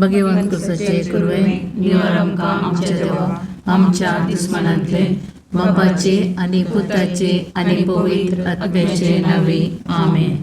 भगवंत सचे कुर्वे निवर आमकां आमच्या देवा आमच्या दुस्मनांतले बापाचे आनी पुताचे आनी पवित्र आत्म्याचे नावे आमेन.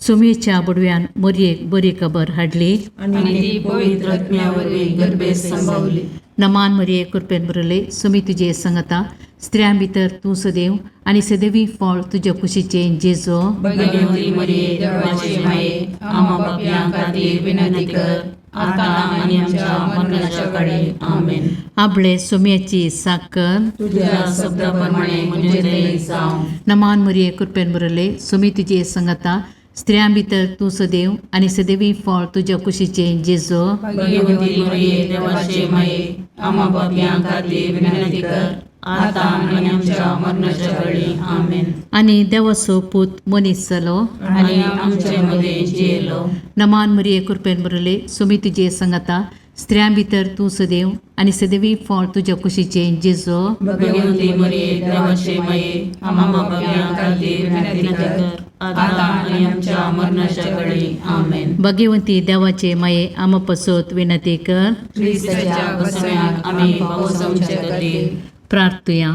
सुमेच्या बुडव्यान मोरयेक बरी खबर हाडली आनी ती पवित्र आत्म्यावरवीं गर्भेत संभवली. नमान मरिये कृपेन बरले सुमी तुजे संगता स्त्रियां भितर तूं सदैव आनी सदैवी फळ तुज्या कुशीचे जेजो. भगवंती मरिये देवाचे माये आम्हा पापयां खातीर विनंती कर आता आनी आमच्या मरणाच्या काळी आमेन. आपले सुम्याची साकर तुझ्या शब्दाप्रमाणे म्हजे दये जावं. नमान मरिये कृपेन बरले सुमी तुजे संगता स्त्रियां भितर तूं सदैव आनी सदैवी फळ तुज्या कुशीचे जेजो. भगवंती मरिये देवाचे माये आम्हा पापयां खातीर विनंती कर आता आनी आमच्या मरणाच्या काळी आमेन. आनी देवाचो पूत मनीस जालो आनी आमचे मदें जियेलो. नमान मरिये कृपेन बरले सुमी तुजे संगता स्त्रियां भितर तूं सदैव आनी सदैवी फळ तुज्या कुशीचे जेजो. भगवंती मरिये देवाचे माये आम्हा पापयां खातीर विनंती कर आता आनी आमच्या मरणाच्या काळी आमेन. भगवंती देवाचे माये आम पसोत विनंती कर. ख्रिस्ताच्या बसण्याक आमी पावस आमचे खातीर प्रार्थुया.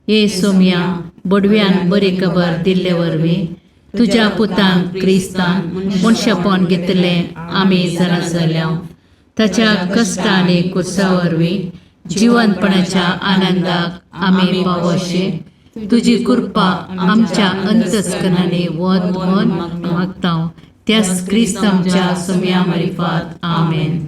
ये सोम्या बडव्यान बरी खबर दिल्ले वरवीं तुज्या पुतान क्रिस्तान मनशापण घेतलें आमी जाणा जाल्या. ताच्या कश्ट आनी कुर्सा वरवीं जिवंतपणाच्या आनंदाक आमी पावशे तुजी कृपा आमच्या अंतस्करणाने वत म्हूण मागता. त्याच क्रिस्त आमच्या सोम्या मार्फत आमेन.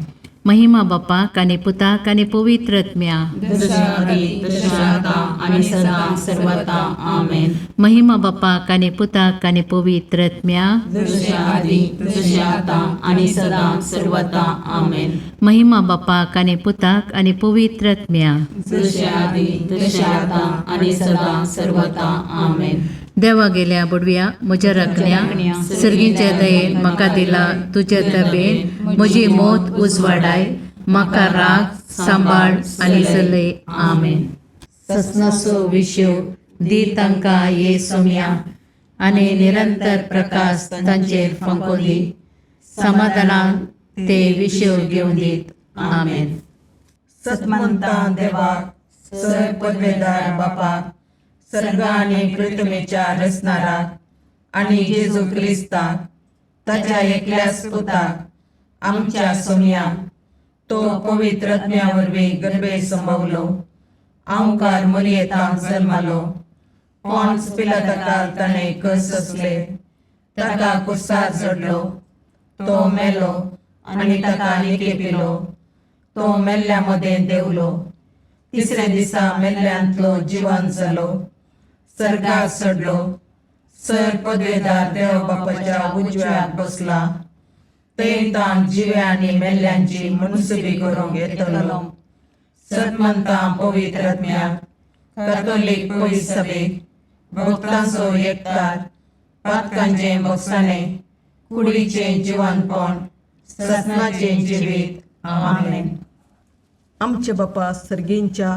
महिमा बापाक आनी पुताक आनी पवित्र आत्म्या जशा आदी तशा आता आनी सदां सर्वदा आमेन. महिमा बापाक आनी पुताक आनी पवित्र आत्म्या जशा आदी तशा आता आनी सदां सर्वदा आमेन. महिमा बापाक आनी पुताक आनी पवित्र आत्म्या जशा आदी तशा आता आनी सदां सर्वदा आमेन. देवा गेल्या बुडव्या म्हज्या राखण्या सर्गीच्या दयेन म्हाका दिला तुज्या तबेन म्हजी मोत उजवाडाय म्हाका राख सांबाळ आनी चलय आमेन. ससनाचो विशो दी तांकां ये सोम्या आनी निरंतर प्रकाश तांचेर फंकोन दी. समाधानान ते विशो घेवन दीत आमेन. सतमंता देवाक सर पदवेदार बापाक सर्ग आनी पृथ्वीच्या रचणाराक आनी जेजू क्रिस्ताक ताच्या एकल्याच पुताक आमच्या सोम्याक तो पवित्र आत्म्या वरवीं गर्भेत संभवलो. आमकार मरियेंत जल्मालो. पोंच पिलाताकाक ताणें कस सोंसले. ताका कुर्सार चडलो. तो मेलो आनी ताका निकेपिलो. तो मेल्ल्या मदें देवलो. तिसरे दिसा मेल्ल्यांतलो जिवंत जालो. सर्गाक चडलो. सर पदवेदार देव बापाच्या उजव्याक बसला. थंय ताण जिव्या आनी मेल्ल्यांची मनसुबी करूंक येतलो. सतमंतां पवित्र आत्म्याक कातोलीक पयस सभेक भक्तांचो एकठार पातकांचें बगसाणें कुडीचें जिवंतपण सतनाचें जिवीत आमेन. आमचे बापा सर्गींच्या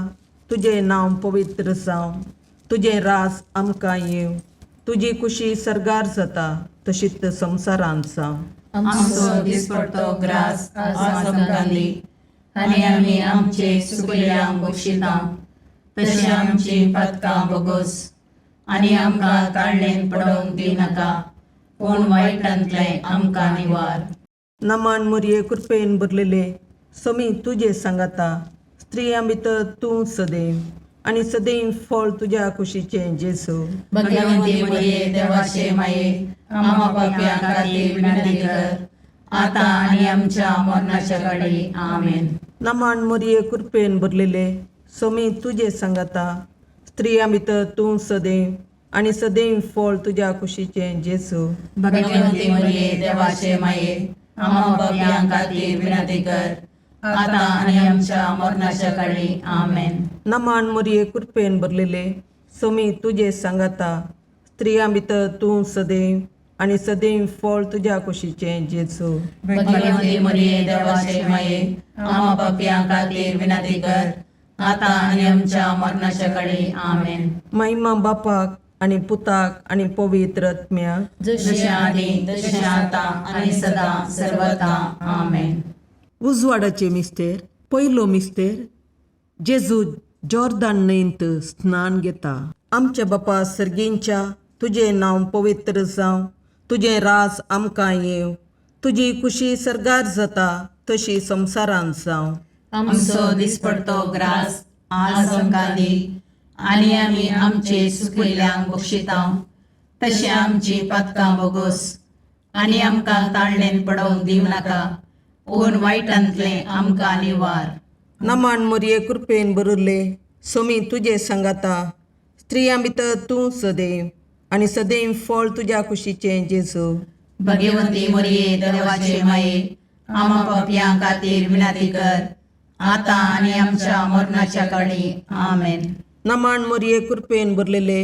तुझे नांव पवित्र जावं. तुझे रास आमकां येव. तुजी कुशी सर्गार जाता तशीच संवसारांत जावं. आमचो दिसपडटो ग्रास आज आमकां दी आनी आमी आमचे सुकल्यांक बक्षिता तशें आमची पातकां बोगोस आनी आमकां काळणेन पडोवंक दिनाका पूण वायटांतलें आमकां निवार. नमान मरिये कृपेन भरलेले समी तुजे सांगाता स्त्रियां भितर तूं सदैव आनी सदैव फळ तुज्या कुशीचें जेजू. भगवंती मरिये देवाचे माये आम्हा पापयां खातीर विनंती कर आता आनी आमच्या मरणाच्या काळी आमेन. नमान मरिये कृपेन भरलेले समी तुजे सांगाता स्त्रियां भितर तूं सदैव आनी सदैव फळ तुज्या कुशीचें जेजू. भगवंती मरिये देवाचे माये आम्हा पापयां खातीर विनंती कर आता आनी आमच्या मरणाच्या काळी आमेन. नमान मरिये कृपेन भरलेले समी तुजे सांगाता स्त्रियां भितर तूं सदैव आनी सदैव फळ तुज्या कुशीचें जेजू. भगवंती मरिये देवाचे माये आम्हा पापयां खातीर विनंती कर आता आनी आमच्या मरणाच्या काळी आमेन. महिमा बापाक आनी पुताक आनी पवित्र आत्म्याक जशें आदी तशें आता आनी सदां सर्वदा आमेन. उजवाडाचे मिस्तेर पयलो मिस्तेर जेजू जॉर्दान न्हंयेंत स्नान घेता. आमच्या बापा सर्गेंच्या तुजें नांव पवित्र जावं, तुजें राज आमकां येवं, तुजी कुशी सरगार जाता तशी संवसारांत जावं. आमचो दिसपडतो ग्रास आज आमकां दी, आनी आमी आमचे सुकयल्यांक बक्षितांव, तशें आमची पातकां बोगोस, आनी आमकां ताळणेन पडोवंक दिवं नाका, पूण वायटांतलें आमकां निवार. नमान मोरये कृपेन बरुल्ले सोमी तुजे सांगाता, स्त्रियां भितर तूं सदैव, आनी सदैव फळ तुज्या कुशीचें जेजू. भगवंती मोरये देवाचे माये, आमा पापयां खातीर विनाती कर, आतां आनी आमच्या मरणाच्या काळी. आमेन. नमान मोरये कृपेन भरलेले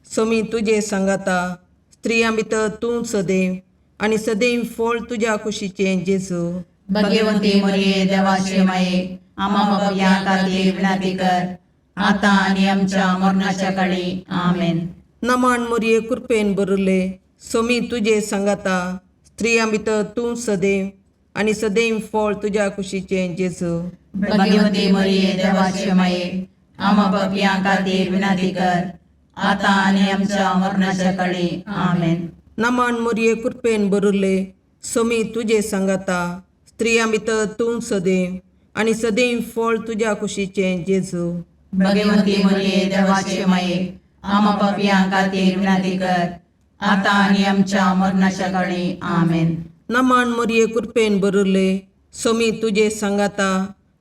सोमी तुजे सांगाता, स्त्रियां भितर तूं सदैव, आनी सदैव फळ तुज्या कुशीचें जेजू. भगवंती मोरये देवाचे माये, आमा पापयां खातीर विनाती कर, आतां आनी आमच्या मरणाच्या काळी. आमेन. नमान मोरये कृपेन भरले सोमी तुजे सांगाता, स्त्रियां भितर तूं सदैव, आनी सदैव फळ तुज्या कुशीचें जेजू. भगवंती मोरये देवाचे माये, आमा पापयां खातीर विनाती कर, आतां आनी आमच्या मरणाच्या काळी. आमेन. नमान मोरये कृपेन भरले सोमी तुजे सांगाता, स्त्रियां भितर तूं सदैव, आनी सदैव फळ तुज्या कुशीचें जेजू. भगवंती मोरये देवाचे माये, आमा पापयां खातीर विनाती कर, आतां आनी आमच्या मरणाच्या काळी. आमेन. नमान मोरये कृपेन भरले सोमी तुजे सांगाता,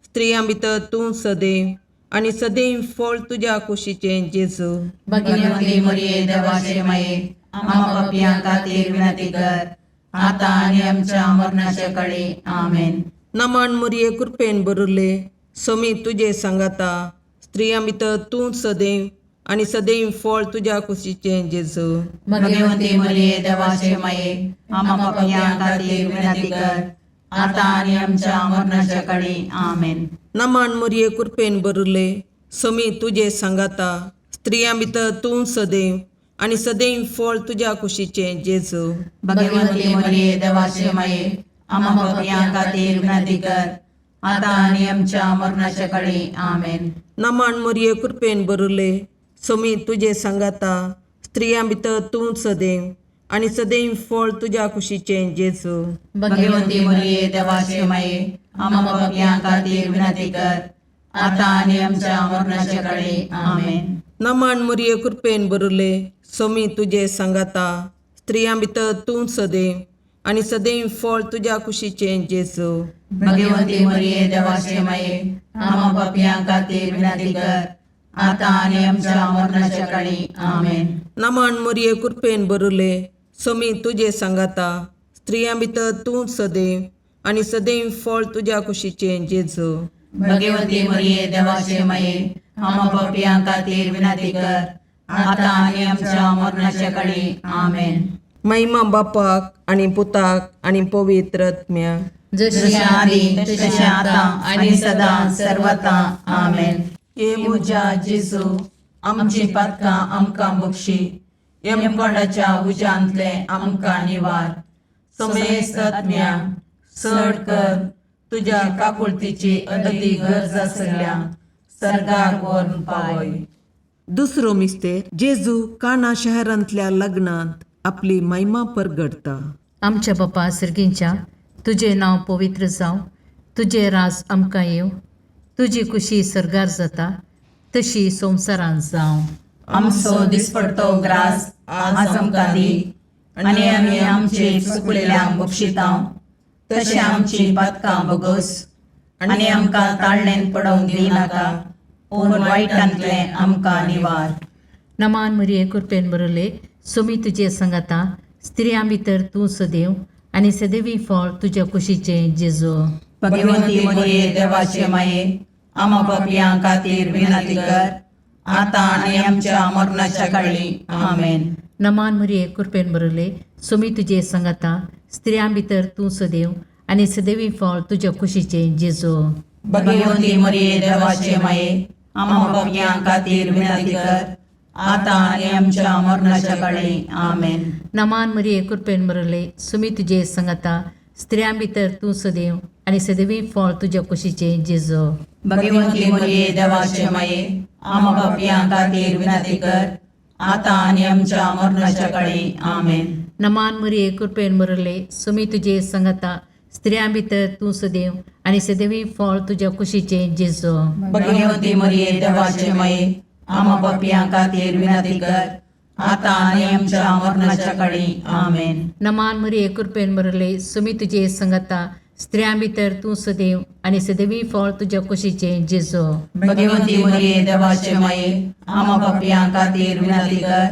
स्त्रियां भितर तूं सदैव, आनी सदैव फळ तुज्या कुशीचें जेजू. भगवंती मोरये देवाचे माये, आमा पापयां खातीर विनाती कर, आतां आनी आमच्या मरणाच्या काळी. आमेन. नमान मोरये कृपेन भरले सोमी तुजे सांगाता, स्त्रियां भितर तूं सदैव, आनी सदैव फळ तुज्या कुशीचें जेजू. भगवंती मोरये देवाचे माये, आमा पापयां खातीर विनाती कर, आतां आनी आमच्या मरणाच्या काळी. आमेन. नमान मोरये कृपेन भरले सोमी तुजे सांगाता, स्त्रियां भितर तूं सदैव, आनी सदैव फळ तुज्या कुशीचें जेजू. भगवंती मोरये देवाचे माये, आमा पापयां खातीर विनाती कर, आतां आनी आमच्या मरणाच्या काळी. आमेन. नमान मोरये कृपेन भरले सोमी तुजे सांगाता, स्त्रियां भितर तूं सदैव, आनी सदैव फळ तुज्या कुशीचें जेजू. भगवंती मोरये देवाचे माये, आमा पापयां खातीर विनाती कर, आतां आनी आमच्या मरणाच्या काळी. आमेन. नमान मोरये कृपेन भरले सोमी तुजे सांगाता, स्त्रियां भितर तूं सदैव, आनी सदैव फळ तुज्या कुशीचें जेजू. भगवंती मोरये देवाचे माये, आमा पापयां खातीर विनाती कर, आतां आनी आमच्या मरणाच्या काळी. आमेन. नमान मोरये कृपेन भरले सोमी तुजे सांगाता, स्त्रियां भितर तूं सदैव, आनी सदैव फळ तुज्या कुशीचें जेजू. भगवंती मोरये देवाचे माये, आमा पापयां खातीर विनाती कर, आतां आनी आमच्या मरणाच्या काळी. आमेन. महिमा बापाक आनी पुताक आनी पवित्र आत्म्याक, जशी आदी तशी आतां आनी सदां सर्वता. आमेन. हे म्हज्या जेजू, आमची पातकां आमकां बक्षी, यमकोंडाच्या उज्यांतले आमकां निवार. समेस्त आत्म्याक चड कर, तुज्या काकुळतीची अदी गरज आसल्यां सर्गाक व्हरून पावय. दुसरो मिस्तेर जेजू काना शहरांतल्या लग्नांत आपली महिमा परगडता. आमच्या बापा सर्गींच्या तुजें नांव पवित्र जावं, तुजें राज आमकां येवं, तुजी कुशी सरगार जाता तशी संवसारांत जावं. आमचो दिसपडतो ग्रास आज आमकां दी, आनी आमी आमचे चुकलेल्यांक बक्षितांव, तशें आमची पातकां बोगोस, आनी आमकां ताळणेन पडोवंक दिवं नाका, पूण वायटांतलें आमकां निवार. नमान मोरये कृपेन भरले सोमी तुजे सांगाता, स्त्रियां भितर तूं सदैव, आनी सदैवी फळ तुज्या कुशीचें जेजू. भगवंती मोरये देवाचे माये, आमा पापयां खातीर विनाती कर, आतां आनी आमच्या मरणाच्या काळी. आमेन. नमान मोरये कृपेन भरले सोमी तुजे सांगाता, स्त्रियां भितर तूं सदैव, आनी सदैवी फळ तुज्या कुशीचें जेजू. भगवंती मोरये देवाचे माये, आमा पापयां खातीर विनाती कर, आतां आनी आमच्या मरणाच्या काळी. आमेन. नमान मोरये कृपेन भरले सोमी तुजे सांगाता, स्त्रियां भितर तूं सदैव, आणि सदैवी फळ तुझ्या कुशीचे जेजू. भगवंती मरिये देवाचे माये आम्हा पापियां खातीर विनंती कर आता आणि आमच्या मरणाच्या काळी आमेन. नमान मरिये कृपेन बरले सुमी तुझे संगता स्त्रियां भितर तू सदैव आणि सदैवी फळ तुझ्या कुशीचे जेजू. भगवंती मरिये देवाचे माये आम्हा पापियां खातीर विनंती कर आता आणि आमच्या मरणाच्या काळी आमेन. नमान मरिये कृपेन बरले सुमी तुझे संगता स्त्रियां भितर तू सदैव आणि सदैवी फळ तुझ्या कुशीचे जेजू. भगवंती मरिये देवाचे माये आम्हा पापियां खातीर विनंती कर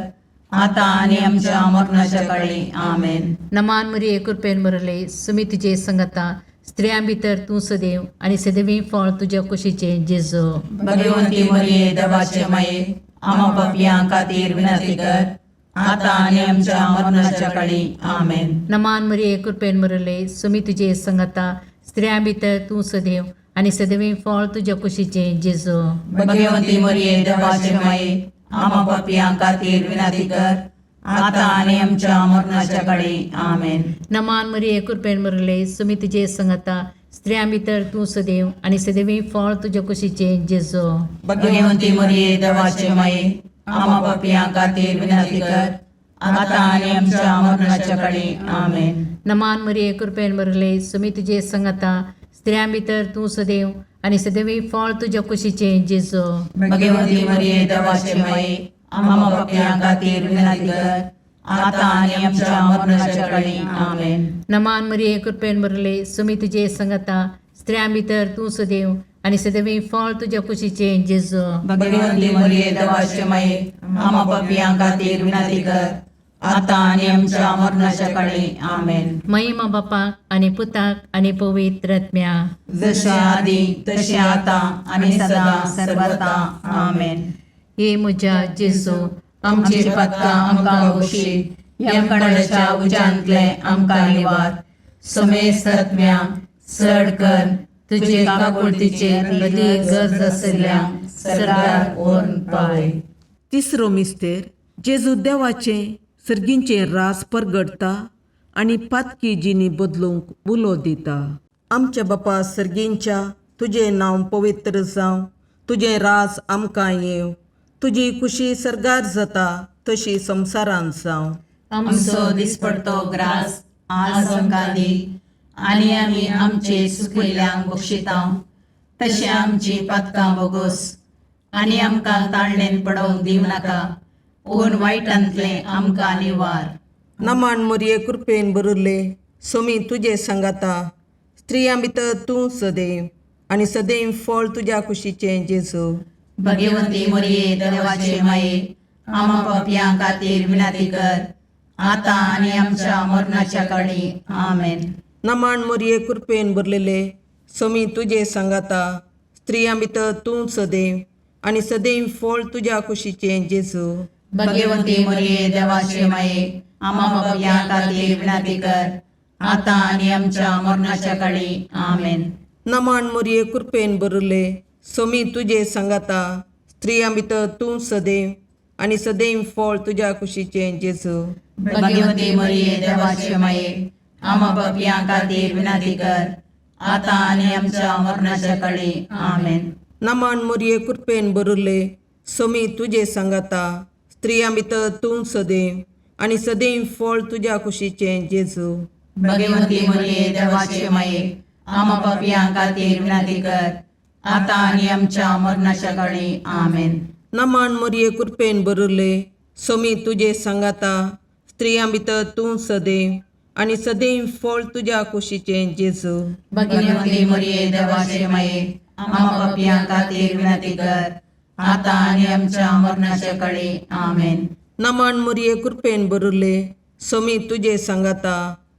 आता आणि आमच्या मरणाच्या काळी आमेन. नमान मरिये कृपेन बरले सुमी तुझे संगता स्त्रियां भितर तू सदैव आणि सदैवी फळ तुझ्या कुशीचे जेजू. भगवंती मरिये देवाचे माये आम्हा पापियां खातीर विनंती कर आता आणि आमच्या मरणाच्या काळी आमेन. नमान मरिये कृपेन बरले सुमी तुझे संगता स्त्रियां भितर तू सदैव आणि सदैवी फळ तुझ्या कुशीचे जेजू. भगवंती मरिये देवाचे माये आम्हा पापियां खातीर विनंती कर आता आणि आमच्या मरणाच्या काळी आमेन. नमान मरिये कृपेन बरले सुमी तुझे संगता स्त्रियां भितर तू सदैव आणि सदैवी फळ तुझ्या कुशीचे जेजू. भगवंती मरिये देवाचे माये आम्हा पापियां खातीर विनंती कर आता आणि आमच्या मरणाच्या काळी आमेन. नमान मरिये कृपेन बरले सुमी तुझे संगता स्त्रियां भितर तू सदैव आणि सदैवी फळ तुझ्या कुशीचे जेजू. भगवंती मरिये देवाचे माये आम्हा पापियां खातीर विनंती कर आता आणि आमच्या मरणाच्या काळी आमेन. नमान मरिये कृपेन बरले सुमी तुझे संगता स्त्रियां भितर तू सदैव आणि सदैवी फळ तुझ्या कुशीचे जेजू. भगवंती मरिये देवाचे माये आम्हा पापियां खातीर विनंती कर आता आणि आमच्या मरणाच्या काळी आमेन. महिमा बापाक आणि पुताक आणि पवित्र आत्म्या जसे आधी तसे आता आणि सदा सर्वदा आमेन. हे म्हज्या जेजू आमची पत्कां आमकां बक्षी यमकणाच्या उजांतले आमकां निवार. समेस्त आत्म्या चड कर तुजे काकुळतीचेर कधी गरज आसल्यांक सरकार ओन पाय. तिसरो मिस्तेर जेजू देवाचे सर्गींचे रास परगडता आणि पातकी जिनी बदलूंक उलो दिता. आमच्या बापा सर्गींच्या तुझे नांव पवित्र जावं, तुझे रास आमकां येव, तुजी खुशी सरगार जाता तशी संवसारांत जावं. आमचो दिसपडतो ग्रास आज आमकां दी आनी आमी आमचे सुखयल्यांक बक्षितांव. तशें आमची पातकां बोगोस आनी आमकां ताळणेन पडोवंक दिवं नाका पूण वायटांतले आमकां निवार. नमान मरिये कृपेन बरले सोमी तुझे सांगाता स्त्रियां भितर तूं सदैव आणि सदैव फळ तुझ्या कुशीचे जेजू. भगवंती मरिये देवाचे माये आम्हा पापियां खातीर विनंती कर आता आनी आमच्या मरणाच्या काळी आमेन. नमान मरिये कृपेन बरलेले सोमी तुझे सांगाता स्त्रियां भितर तूं सदैव आणि सदैव फळ तुझ्या कुशीचे जेजू. भगवंती मरिये देवाचे माये आम्हा पापियां खातीर विनंती कर आता आनी आमच्या मरणाच्या काळी आमेन. नमान मरिये कृपेन बरले सोमी तुझे सांगाता स्त्रियां भितर तूं सदैव आणि सदैव फळ तुझ्या कुशीचे जेजू. भगवंती मरिये देवाचे माये आम्हा पापियां खातीर विनंती कर आता आनी आमच्या मरणाच्या काळी आमेन. नमान मरिये कृपेन बरले सोमी तुझे सांगाता स्त्रियां भितर तूं सदैव आणि सदैव फळ तुझ्या कुशीचे जेजू. भगवंती मरिये देवाचे माये आम्हा पापियां खातीर विनंती कर आता आनी आमच्या मरणाच्या काळी आमेन. नमान मरिये कृपेन बरले सोमी तुझे सांगाता स्त्रियां भितर तूं सदैव आणि सदैव फळ तुझ्या कुशीचे जेजू. भगवंती मरिये देवाचे माये आम्हा पापियां खातीर विनंती कर आता आनी आमच्या मरणाच्या काळी आमेन. नमान मरिये कृपेन बरले सोमी तुझे सांगाता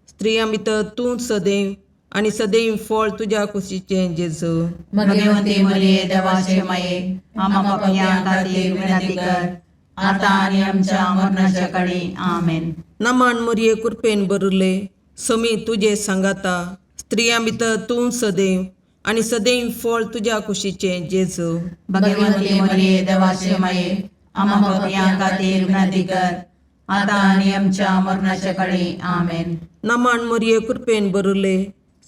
स्त्रियां भितर तूं सदैव आणि सदैव फळ तुझ्या कुशीचे जेजू. भगवंती मरिये देवाचे माये आम्हा पापियां खातीर विनंती कर आता आनी आमच्या मरणाच्या काळी आमेन. नमान मरिये कृपेन बरले सोमी तुझे सांगाता स्त्रियां भितर तूं सदैव आणि सदैव फळ तुझ्या कुशीचे जेजू. भगवंती मरिये देवाचे माये आम्हा पापियां खातीर विनंती कर आता आनी आमच्या मरणाच्या काळी आमेन. नमान मरिये कृपेन बरले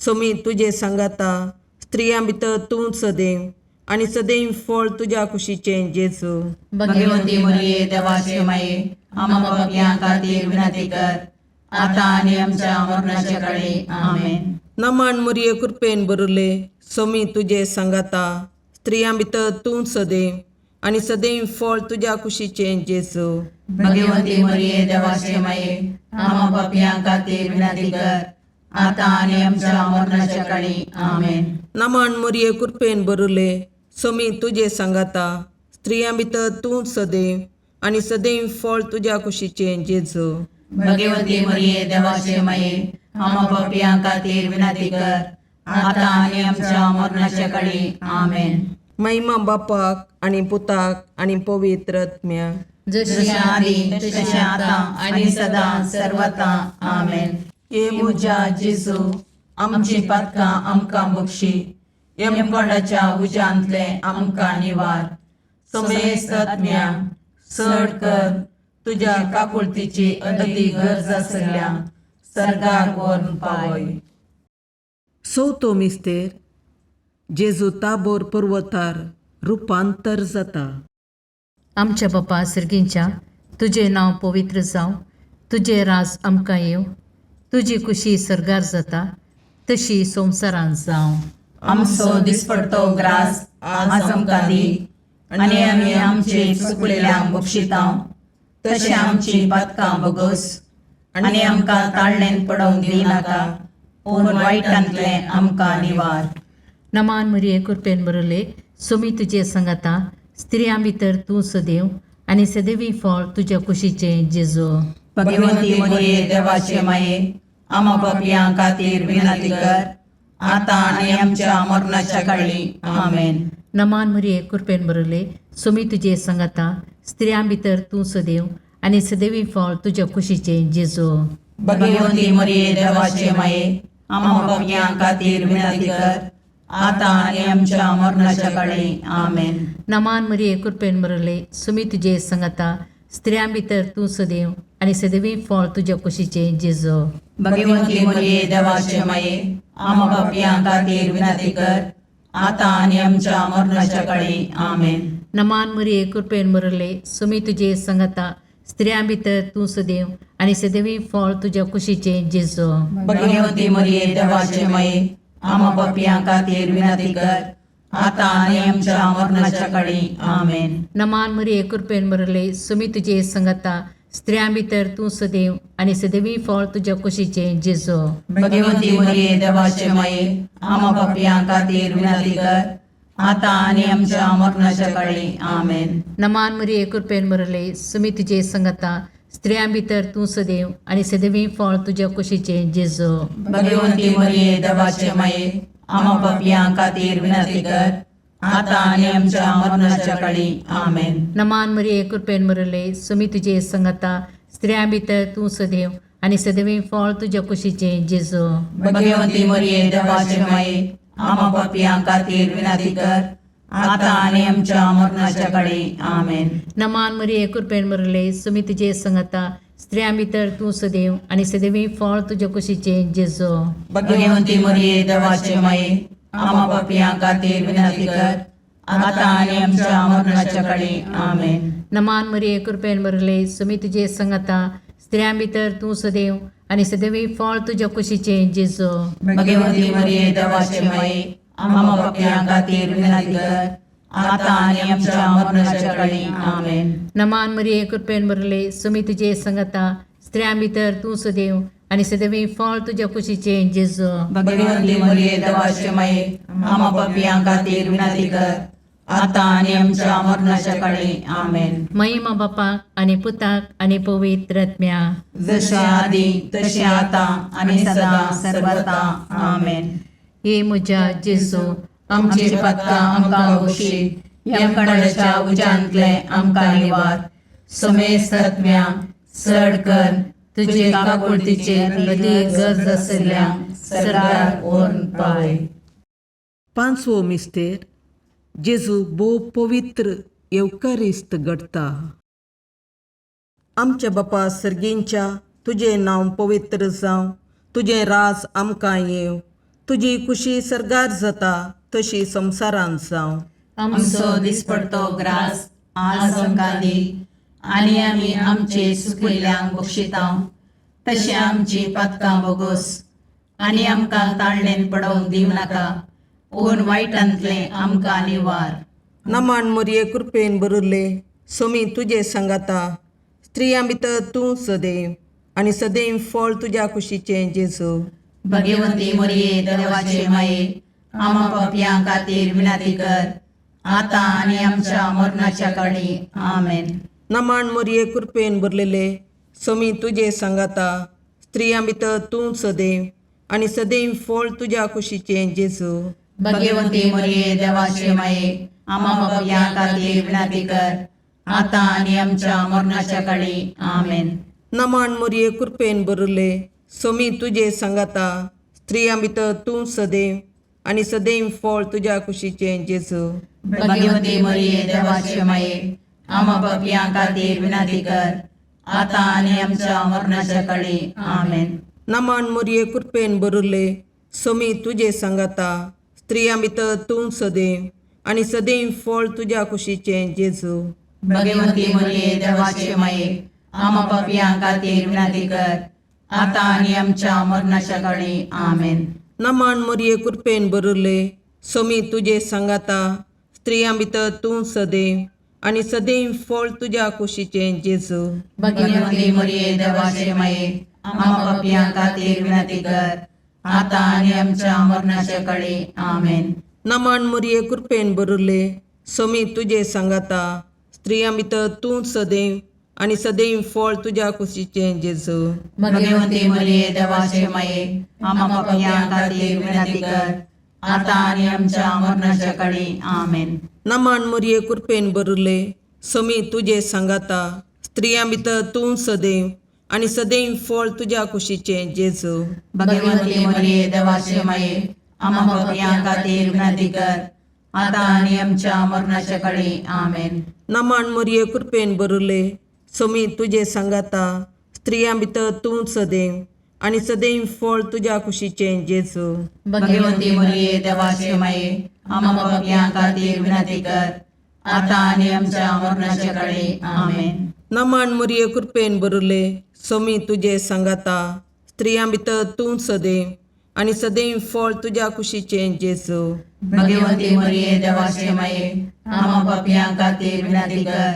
सोमी तुझे सांगाता स्त्रियां भितर तूं सदैव आनी सदैव फळ तुज्या कुशीचे जेजू भगवंती मरिये देवाचे माये आम्हा पापियां खातीर विनंती कर आता आणि आमच्या मरणाच्या काळी आमेन. नमन मुरये कृपेन बरले सोमी तुझे सांगाता स्त्रियां भितर तूं सदैव आनी सदैव फळ तुज्या कुशीचे जेजू भगवंती मरिये देवाचे माये आम्हा पापियां खातीर विनंती कर आता आणि आमच्या मरणाच्या काळी आमेन. नमन मुरये कृपेन बरले सोमी तुझे सांगाता स्त्रियां भितर तूं सदैव आनी सदैव फळ तुज्या कुशीचे जेजू भगवंती मरिये देवाचे माये आम्हा पापियां खातीर विनंती कर आता आणि आमच्या मरणाच्या काळी आमेन. महिमा बापाक आनी पुताक आनी पवित्र आत्म्याक जशी आदी तशी आता आणि सदा सर्वता आमेन. ये मुजा जेजू आमची पातकां आमकां बक्षी यमकोंडाच्या उज्यांतले आमकां निवार. समेस्त आत्म्या चड कर तुज्या काकुळतीची अदी गरज आसल्या सर्गाक व्हरून पावय. चवथो मिस्तेर जेजू ताबोर पर्वतार रुपांतर जाता. आमच्या बापा सर्गींच्या तुझे नांव पवित्र जावं, तुझे राज आमकां येव, तुजी कुशी सरगार जाता तशी संवसारांत जावं. आमचो दिसपडतो ग्रास आज आमकां दी आनी आमी आमचे चुकलेल्यांक बक्षितांव तशें आमची पातकां बोगोस आनी आमकां ताळणेन पडोवंक दिनाका पूण वायटांतले आमकां निवार. नमान मरिये कृपेन बरले सोमी तुजे सांगाता स्त्रियां भितर तूं सदैव आनी सदैवी फळ तुज्या कुशीचे जेजू भगवंती मरिये देवाचे माये आम्हा पापियां खातीर विनंती कर आता आणि आमच्या मरणाच्या काळी आमेन. नमान मरिये कृपेन बरले सोमी तुजे सांगाता स्त्रियां भितर तूं सदैव आनी सदैवी फळ तुज्या कुशीचे जेजू भगवंती मरिये देवाचे माये आम्हा पापियां खातीर विनंती कर आता आणि आमच्या मरणाच्या काळी आमेन. नमान मरिये कृपेन बरले सोमी तुजे सांगाता स्त्रियां भितर तूं सदैव आनी सदैवी फळ तुज्या कुशीचे जेजू भगवंती मरिये देवाचे माये आम्हा पापियां खातीर विनंती कर आता आणि आमच्या मरणाच्या काळी आमेन. नमान मरिये कृपेन बरले सोमी तुजे सांगाता स्त्रियां भितर तूं सदैव आनी सदैवी फळ तुज्या कुशीचे जेजू भगवंती मरिये देवाचे माये आम्हा पापियां खातीर विनंती कर आता आणि आमच्या मरणाच्या काळी आमेन. नमान मरिये कृपेन बरले सोमी तुजे सांगाता स्त्रियां भितर तूं सदैव आनी सदैवी फळ तुज्या कुशीचे जेजू भगवंती मरिये देवाचे माये आम्हा पापियां खातीर विनंती कर आता आणि आमच्या मरणाच्या काळी आमेन. नमान मरिये कृपेन बरले सोमी तुजे सांगाता स्त्रियां भितर तूं सदैव आनी सदैवी फळ तुज्या कुशीचे जेजू भगवंती मरिये देवाचे माये आम्हा पापियां खातीर विनंती कर आता आणि आमच्या मरणाच्या काळी आमेन. नमान मरिये कृपेन बरले सोमी तुजे सांगाता स्त्रियां भितर तूं सदैव आनी सदैवी फळ तुज्या कुशीचे जेजू भगवंती मरिये देवाचे माये आम्हा पापियां खातीर विनंती कर आता आणि आमच्या मरणाच्या काळी आमेन. नमान मरिये कृपेन बरले सोमी तुजे सांगाता स्त्रियां भितर तूं सदैव आनी सदैवी फळ तुज्या कुशीचे जेजू भगवंती मरिये देवाचे माये आम्हा पापियां खातीर विनंती कर आता आणि आमच्या मरणाच्या काळी आमेन. नमान मरिये कृपेन बरले सोमी तुजे सांगाता स्त्रियां भितर तूं सदैव आनी सदैवी फळ तुज्या कुशीचे जेजू भगवंती मरिये देवाचे माये आम्हा पापियां खातीर विनंती कर आता आणि आमच्या मरणाच्या काळी आमेन. नमान मरिये कृपेन बरले सोमी तुजे सांगाता स्त्रियां भितर तूं सदैव आनी सदैवी फळ तुज्या कुशीचे जेजू भगवंती मरिये देवाचे माये आम्हा पापियां खातीर विनंती कर आता आणि आमच्या मरणाच्या काळी आमेन. महिमा बापाक आनी पुताक आनी पवित्र आत्म्याक जशे आदी तशे आता आणि सदा सर्वता आमेन. हे म्हज्या जेजू आमची पातकां आमकां बक्षी यमकणाच्या उज्यांतले आमकां निवार. समेस्त आत्म्या चड कर तुजे काकुळतीचे अदीक गरज आसल्यांक सर्गार व्हरून पावय. पांचवो मिस्तेर जेजू भोव पवित्र येवकारिस्त घडता. आमच्या बापा सर्गींच्या तुजें नांव पवित्र जावं, तुजें राज आमकां येव, तुजी कुशी सरगार जाता तशी संवसारांत जावं. आमचो दिसपडतो ग्रास आज आमकां दी, आनी आमी आमचे सुकिल्ल्यांक बक्षितांव. तशें आमची पातकां बोगोस, आनी आमकां ताळणेन पडोवंक दिवं नाका, पूण वायटांतलें आमकां निवार. नमान मोरये कृपेन बरुल्ले, सोमी तुजे सांगाता, स्त्रियां भितर तूं सदैव, आनी सदैव फळ तुज्या कुशीचें जेजू. भगवंती मोरये देवाचे माये, आमा पापयां खातीर विनाती कर, आतां आनी आमच्या मरणाच्या काळी. आमेन. नमान मोरये कृपेन भरलेले, सोमी तुजे सांगाता, स्त्रियां भितर तूं सदैव, आनी सदैव फळ तुज्या कुशीचें जेजू. भगवंती मोरये देवाचे माये, आमा पापयां खातीर विनाती कर, आतां आनी आमच्या मरणाच्या काळी. आमेन. नमान मोरये कृपेन भरले, सोमी तुजे सांगाता, स्त्रियां भितर तूं सदैव, आनी सदैव फळ तुज्या कुशीचें जेजू. भगवंती मोरये देवाचे माये, आमा पापयां खातीर विनाती कर, आतां आनी आमच्या मरणाच्या काळी. आमेन. नमान मोरये कृपेन भरले, सोमी तुजे सांगाता, स्त्रियां भितर तूं सदैव, आनी सदैव फळ तुज्या कुशीचें जेजू. भगवंती मोरये देवाचे माये, आमा पापयां खातीर विनाती कर, आतां आनी आमच्या मरणाच्या काळी. आमेन. नमान मोरये कृपेन भरले, सोमी तुजे सांगाता, स्त्रियां भितर तूं सदैव, आनी सदैव फळ तुज्या कुशीचें जेजू. भगवंती मोरये देवाचे माये, आमा पापयां खातीर विनाती कर, आतां आनी आमच्या मरणाच्या काळी. आमेन. नमान मोरये कृपेन भरले, सोमी तुजे सांगाता, स्त्रियां भितर तूं सदैव, आनी सदैव फळ तुज्या कुशीचें जेजू. भगवंती मोरये देवाचे माये, आमा पापयां खातीर विनाती कर, आतां आनी आमच्या मरणाच्या काळी. आमेन. नमान मोरये कृपेन भरले, सोमी तुजे सांगाता, स्त्रियां भितर तूं सदैव, आनी सदैव फळ तुज्या कुशीचें जेजू. भगवंती मोरये देवाचे माये, आमा पापयां खातीर विनाती कर, आतां आनी आमच्या मरणाच्या काळी. आमेन. नमान मोरये कृपेन भरले, सोमी तुजे सांगाता, स्त्रियां भितर तूं सदैव, आनी सदैव फळ तुज्या कुशीचें जेजू. भगवंती मोरये देवाचे माये, आमा पापयां खातीर विनाती कर, आतां आनी आमच्या मरणाच्या काळी. आमेन. नमान मोरये कृपेन भरले, सोमी तुजे सांगाता, स्त्रियां भितर तूं सदैव, आनी सदैव फळ तुज्या कुशीचें जेजू. भगवंती मोरये देवाचे माये, आमा पापयां खातीर विनाती कर,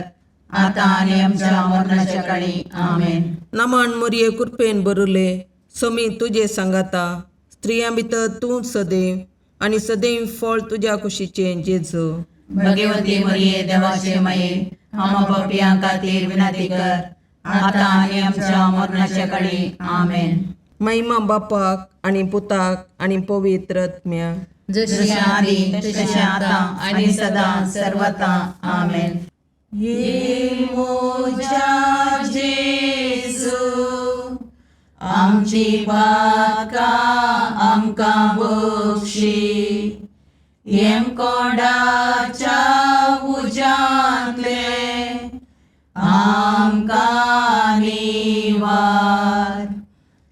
आतां आनी आमच्या मरणाच्या काळी. आमेन. नमान मोरये कृपेन भरले, सोमी तुजे सांगाता, स्त्रियां भितर तूं सदैव, आनी सदैव फळ तुज्या कुशीचें जेजू. भगवंती मोरये देवाचे माये, आमा पापयां खातीर विनाती कर, आतां आनी आमच्या मरणाच्या काळी. आमेन. महिमा बापाक आनी पुताक आनी पवित्र आत्म्याक, जशें आदी तशें आतां आनी सदां सर्वता. आमेन. ये मोजा जेजू, आमची पातकां आमकां बक्षी, येम कोणाच्या उजांतले आमकां निवार.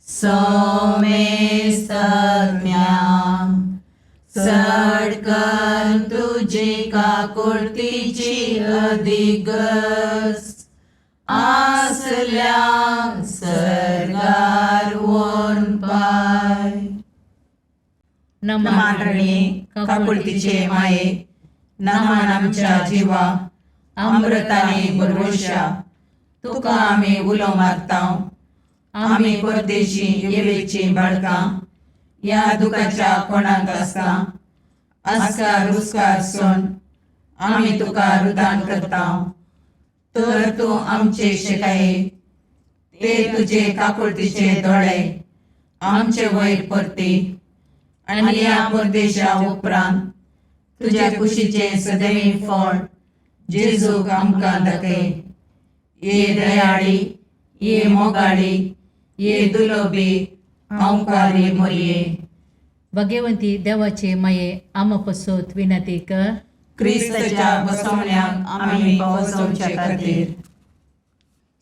सोमेस्त सडकन तुजी काकुळतीची अधिगस, आसल्या सरगार वोन पाय. नमान रणे काकुळतीचे माये, नमान आमच्या जिवा, अमृताने भरवशा, तुका आमी उलो मारतांव. आमी परदेशी येवेची बाळकां, या दुखाच्या कोणाक आसता, आस्कार उस्कार सोन आमी तुका रुदान करतांव. तर तूं आमचे शिकाये, ते तुजे काकुळतीचे दोळे आमचे वयर परती, आनी या परदेशा उपरांत तुज्या कुशीचे सदैव फळ जेजूक आमकां दाखय. ये दयाळी, ये मोगाळी, ये दुलोबी, अवकारी मोरये. भगवंती देवाचे माये, आमा पसोत विनंती कर. क्रिस्ताच्या बसवण्याक आमी पावसोवचे खातीर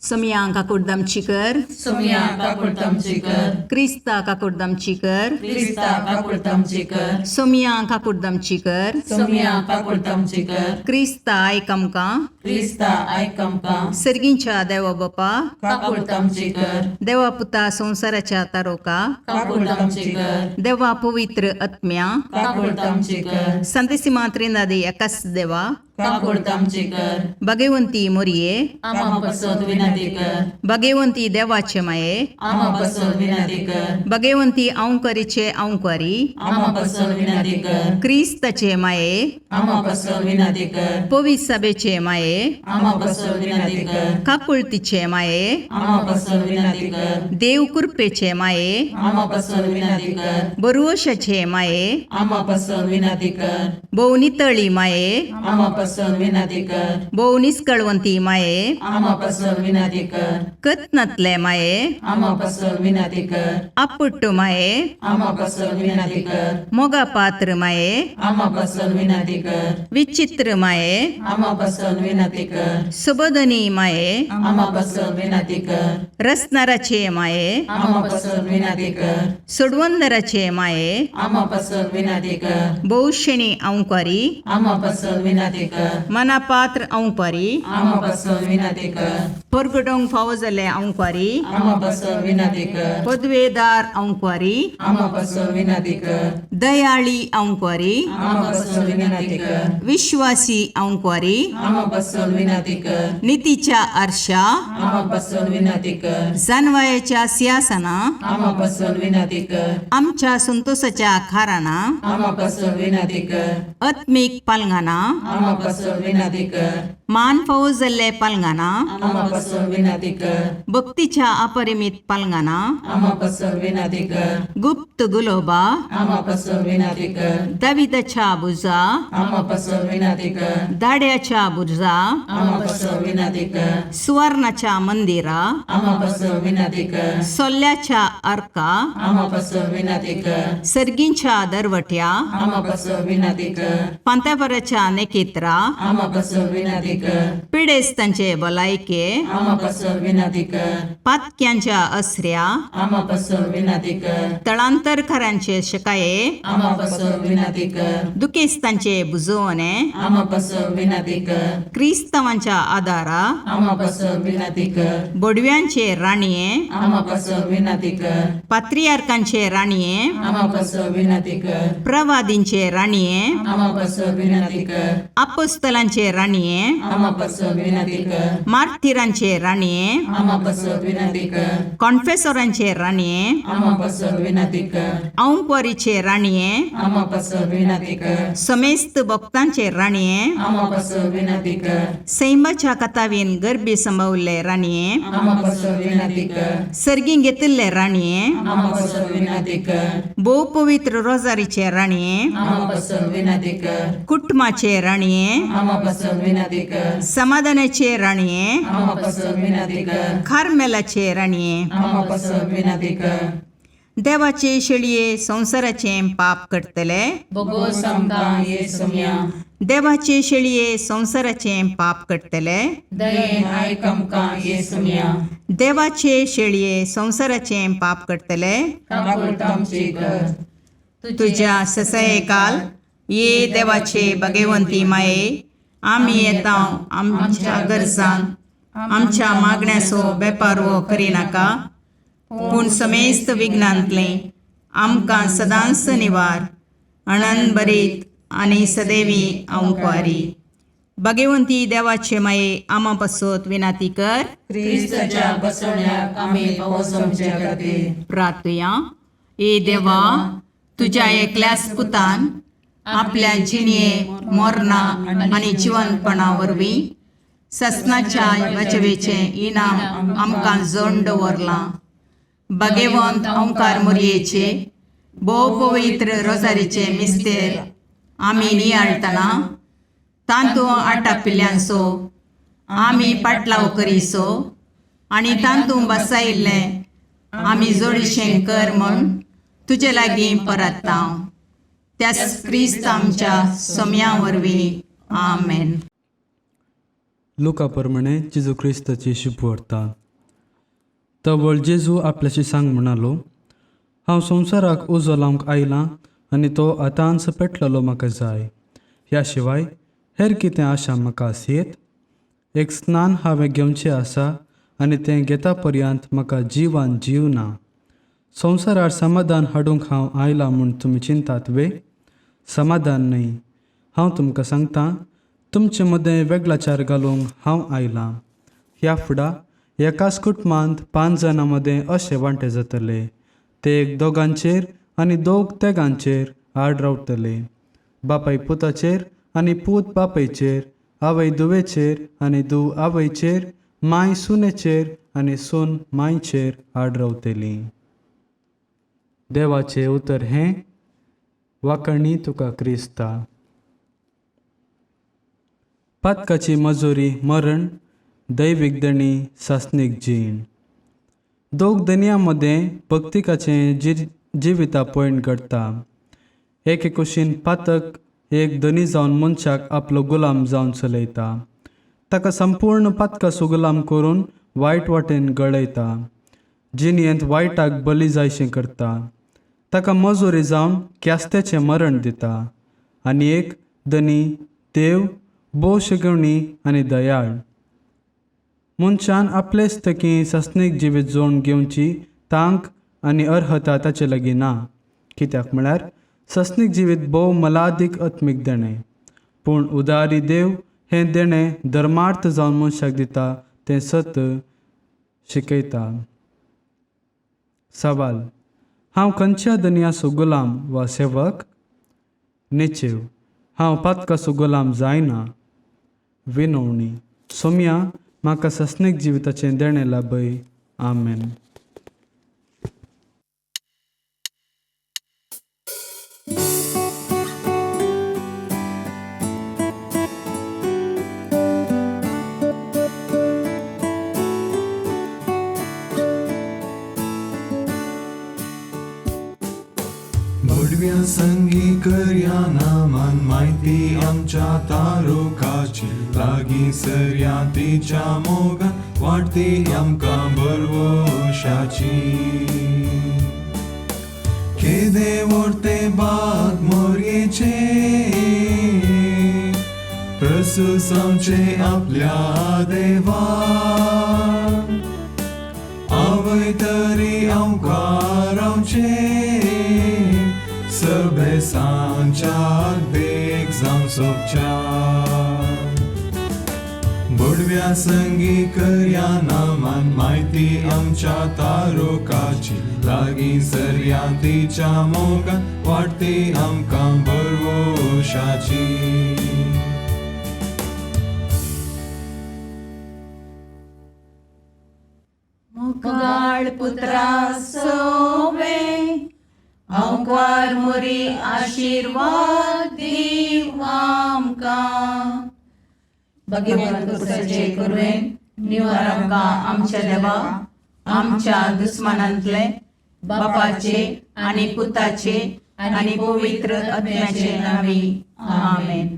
सोमिया काकुर्दमचीकर, सोमिया काकुर्दमचीकर, क्रिस्ता काकुर्दमचीकर, क्रिस्ता काकुर्दमचीकर, सोमिया काकुर्दमचीकर, सोमिया काकुर्दमचीकर, क्रिस्ता आयकमका, क्रिस्ता आयकमका, सर्गींच्या देवा बापा, काकुर्दमचीकर, देवा पुता संसाराच्या तारोका, काकुर्दमचीकर, देवा पवित्र आत्म्या, काकुर्दमचीकर, संतसिमा त्रिनादी एकाच देवा, काकुर्दमचीकर, भगवंती मोरये, आमा पसोद विनंती कर, भगवंती देवाचे माये, आमा पसोद विनंती कर, भगवंती औंकरीचे औंकारी, आमा पसोद विनंती कर, क्रिस्ताचे माये, आमा पसोद विनंती कर, पवित्र सभेचे माये, आमा पसोद विनंती कर, काकुळतीचे माये, आमा पसोद विनंती कर, देव कृपेचे माये, आमा पसोद विनंती कर, बरुवशाचे माये, आमा पसोद विनंती कर, भोवनितळी माये, आमा पसोद विनंती कर, भोवनिस्कळवंती माये, आमा पसोद विनंती कर, कतनातले माये, आमा पसोद विनंती कर, अपुट्टू माये, आमा पसोद विनंती कर, मोगा पात्र माये, आमा पसोद विनंती कर, विचित्र माये, आमा पसोद विनंती कर, सुबोधनी माये, आमा पसोद विनंती कर, रसनाराचे माये, आमा पसोद विनंती कर, सुडवंदराचे माये, आमा पसोद विनंती कर, बहुशणी औंकारी, आमा पसोद विनंती कर, मनापात्र औंकारी, आमा पसोद विनंती कर, परगडोंग फावो जाल्ले औंकारी, आमा पसोद विनंती कर, पदवेदार औंकारी, आमा पसोद विनंती कर, दयाळी औंकारी, आमा पसोद विनंती कर, विश्वासी औंकारी, आमा पसोद विनंती कर, नीतीच्या आरशा, आमा पसोद विनंती कर, जानवायाच्या सिंहासना, आमा पसोद विनंती कर, आमच्या संतोषाच्या खाराना, आमा पसोद विनंती कर, आत्मिक पालंगाना, आमा पसोद विनंती कर, मान फावो जाल्ले पालंगाना, आमा पसोद विनंती कर, भक्तीच्या अपरिमित पालंगाना, आमा पसोद विनंती कर, गुप्त गुलोबा, आमा पसोद विनंती कर, दाविदाच्या बुजा, आमा पसोद विनंती कर, दाड्याच्या बुजा, आमा पसोद विनंती कर, सुवर्णाच्या मंदिरा, आमा पसोद विनंती कर, सोल्ल्याच्या अर्का, आमा पसोद विनंती कर, सर्गींच्या दरवट्या, आमा पसोद विनंती कर, पांत्यापराच्या नेकेत्रा, आमा पसोद विनंती कर, पिडेस्तांचे भलायके, आमा पसोद विनंती कर, पातक्यांच्या असऱ्या, आमा पसोद विनंती कर, तळांतरकारांचे शकाये, आमा पसोद विनंती कर, दुखेस्तांचे बुजवणे, आमा पसोद विनंती कर, क्रिस्तवांच्या आदारा, आमा पसोद विनंती कर, बोडव्यांचे राणीये, आमा पसोद विनंती कर, पात्रियार्कांचे राणीये, आमा पसोद विनंती कर, प्रवादींचे राणीये, आमा पसोद विनंती कर, अपोस्तलांचे राणीये, आमा पसोद विनंती कर, मार्थिरांचे राणीये, आमा पसोद विनंती कर, कॉन्फेसोरांचे राणीये, आमा पसोद विनंती कर, औंकवारीचे राणीये, आमा पसोद विनंती कर, समेस्त भक्तांचे राणीये, आमा पसोद विनंती कर, सैमाच्या कथावीन गर्भी संभवले राणीये, आमा पसोद विनंती कर, सर्गीं घेतिल्ले राणीये, आमा पसोद विनंती कर, भोव पवित्र रोजारीचे राणीये, आमा पसोद विनंती कर, कुटुंबाचे राणीये, आमा पसोद विनंती कर, समाधानाचे राणीये, आमा पसोद विनंती कर, खारमेलाचे राणीये, आमा पसोद विनंती कर, देवाचे शेळये संसाराचे पाप करतले, बोगोस आमकां येसुम्या, देवाचे शेळये संसाराचे पाप करतले, दयेन आयक आमकां येसुम्या, देवाचे शेळये संसाराचे पाप करतले, काकुळतामची कर, तुझ्या ससये काल ये देवाचे भगवंती माये, आम्ही येता आमच्या गरजांक आमच्या मागण्याचो बेपारवो करिनाका, पूण समेस्त विघ्नांतले आमकां सदांच निवार, आनंद बरीत आनी सदैवी औंकवारी. भगवंती देवाचे माये आमा पासत विनाती कर. क्रिस्ताच्या बसवण्याक आमी पावसोमचे खातीर प्रार्थया. ए देवा, तुझ्या एकल्याच पुतान आपल्या जिणये मोरणा आनी जिवंतपणा वरवीं ससनाच्या वाचवेचे इनाम आमकां जोडून दवरलां. भगवंत ओंकार मोरयेचे भोव पवित्र रोजारीचे मिस्तेर आमी नियाळतना तांतूं आटापिल्ल्यांचो आमी पाटलाव करिसो आनी तांतूं बसायिल्लें आमी जोडीशें कर म्हूण तुजे लागीं परतता. त्याच क्रिस्त आमच्या सोम्या वरवीं. आमेन. लोकाप्रमाणे जेजू क्रिस्ताची शुभवार्ता. तवळ जेजू आपल्याशी सांग म्हणालो, हांव संवसाराक उजो लावंक आयलां आनी तो आतांच पेटलेलो म्हाका जाय. ह्या शिवाय हेर कितें आशा म्हाका आसयत? एक स्नान हांवें घेवचें आसा आनी तें घेता पर्यंत म्हाका जिवान जीव ना. संवसारार समाधान हाडूंक हांव आयलां म्हूण तुमी चिंतात वे? समाधान न्हय. हांव तुमकां सांगतां, तुमचे मदें वेगळाचार घालूंक हांव आयलां. ह्या फुडां एकाच कुटुंबांत 5 जाणां मदें अशे वांटे जातले. ते एक दोगांचेर आनी दोग तेगांचेर आड रावतले. बापाय पुताचेर आनी पूत बापायचेर, आवय दुवेचेर आनी धूव आवयचेर, माय सुनेचेर आनी सून मायचेर आड रावतली. देवाचें उतर हें, वाकणी तुका क्रिस्ता. पातकाची मजुरी मरण, दैवीक दणी सासनीक जीण. दोग दनयां मदें भक्तिकाचें जिविता पयण घडटा. एके कुशीन पातक एक धनी जावन मनशाक आपलो गुलाम जावन चलयता. ताका संपूर्ण पातकाचो गुलाम करून वायट वाटेन गळयता. जिणयेंत वायटाक बली जायशें करता. ताका मजुरी जावन क्यास्त्याचें मरण दिता. आनी एक धनी देव, भोव शिगवणी आनी दयाळ. मनशान आपलेच तकी सासनीक जिवीत जोडून घेवची तांक आनी अर्हता ताचे लागीं ना. कित्याक म्हळ्यार सासनीक जिवीत भोव मलादीक आत्मीक देणें. पूण उदारी देव हें देणें धर्मार्थ जावन मनशाक दिता तें सत शिकयता. सवाल: हांव खंयच्या दनयाचो गुलाम वा सेवक? निचेव: हांव पातकाचो गुलाम जायना. विनवणी: सोम्या, म्हाका सासनीक जिविताचें देणें लाभय. आमेन. गोडव्या संगी करया नामान माहिती आमच्या तारुकाची. लागीं सरया तिच्या मोगान वाटती आमकां बरवशाची. केदे व्हरते बाग मोरयेचे, प्रसूस आमचे आपल्या देवा. आवय तरी आमकां रावचे, सभे सांच्याक देख जावन सोबच्या. बुडव्या संगी करया नामान माहिती आमच्या तारुकाची. लागीं सरया तिच्या मोगान वाटती आमकां बरवशाची. मुगाळ पुत्रा सोवे, अवकार मोरी आशीर्वाद दीव आमकां. भगवंत पुरुषाचे करुवेन निवार आमकां आमच्या देवा, आमच्या दुस्मनांतले, बापाचे आनी पुताचे आनी पवित्र आत्म्याचे नांवी. आमेन.